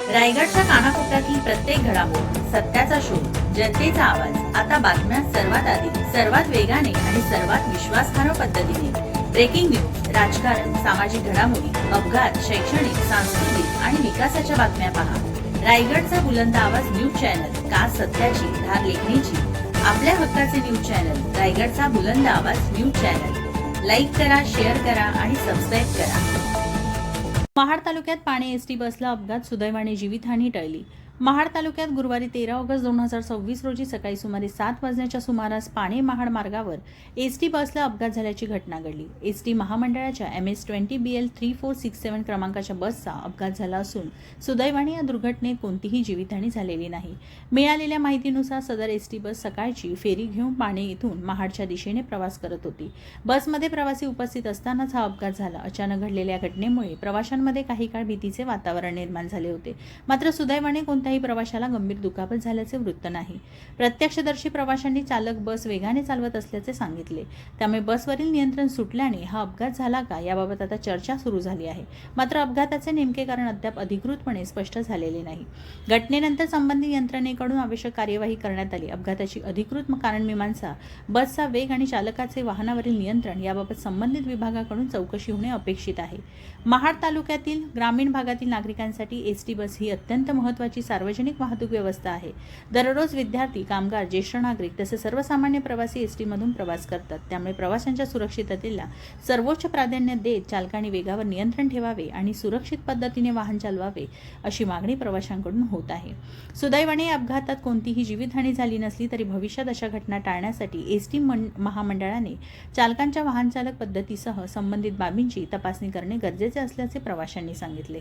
रायगडच्या कानाकोपऱ्यातील प्रत्येक घडामोड, सत्याचा शोध, जनतेचा आवाज. आता बातम्या सर्वात आधी, सर्वात वेगाने आणि सर्वात विश्वासार्ह पद्धतीने. ब्रेकिंग न्यूज, राजकारण, सामाजिक घडामोडी, अपघात, शैक्षणिक, सांस्कृतिक आणि विकासाच्या बातम्या पहा. रायगडचा बुलंद आवाज न्यूज चॅनल, का सत्याची धार लेखणीची. आपल्या हक्काचे न्यूज चॅनल, रायगडचा बुलंद आवाज न्यूज चॅनल. लाईक करा, शेअर करा आणि सबस्क्राईब करा. महाड तालुक्यात पाणे एसटी बसला अपघात, सुदैवाने जीवितहानी टळली. महाड तालुक्यात गुरुवारी 13 ऑगस्ट 2026 रोजी सकाळी सुमारे 7 वाजण्याच्या सुमारास पाणे महाड मार्गावर एसटी बसला अपघात झाल्याची घटना घडली. एसटी महामंडळाच्या MS-20BL 3467 क्रमांकाच्या बसचा अपघात झाला असून सुदैवाने या दुर्घटनेत कोणतीही जीवितहानी झालेली नाही. मिळालेल्या माहितीनुसार सदर एसटी बस सकाळची फेरी घेऊन पाणे येथून महाडच्या दिशेने प्रवास करत होती. बसमध्ये प्रवासी उपस्थित असतानाच हा अपघात झाला. अचानक घडलेल्या घटनेमुळे प्रवाशांमध्ये काही काळ भीतीचे वातावरण निर्माण झाले होते. मात्र सुदैवाने कोणत्याही प्रवाशाला गंभीर दुखापत झाल्याचे वृत्त नाही. प्रत्यक्षदर्शी प्रवाशांनी चालक बस वेगाने चालवत असल्याचे सांगितले. त्यामुळे बसवरील नियंत्रण सुटल्याने हा अपघात झाला का याबाबत आता चर्चा सुरू झाली आहे. मात्र अपघाताचे नेमके कारण अद्याप अधिकृतपणे स्पष्ट झालेले नाही. घटनेनंतर संबंधित यंत्रणेकडून आवश्यक कार्यवाही करण्यात आली. अपघाताची अधिकृत कारण मीमांसा, बसचा वेग आणि चालकाचे वाहनावरील नियंत्रण याबाबत संबंधित विभागाकडून चौकशी होणे अपेक्षित आहे. महाड तालुक्यातील ग्रामीण भागातील नागरिकांसाठी एसटी बस ही अत्यंत महत्त्वाची सार्वजनिक वाहतूक व्यवस्था आहे. दररोज विद्यार्थी, कामगार, ज्येष्ठ नागरिक तसेच सर्वसामान्य प्रवासी एसटीमधून प्रवास करतात. त्यामुळे प्रवाशांच्या सुरक्षिततेला सर्वोच्च प्राधान्य देत चालकांनी वेगावर नियंत्रण ठेवावे आणि सुरक्षित पद्धतीने वाहन चालवावे अशी मागणी प्रवाशांकडून होत आहे. सुदैवाने या अपघातात कोणतीही जीवितहानी झाली नसली तरी भविष्यात अशा घटना टाळण्यासाठी एसटी महामंडळाने चालकांच्या वाहन चालक पद्धतीसह संबंधित बाबींची तपासणी करणे गरजेचे असल्याचे प्रवाशांनी सांगितले.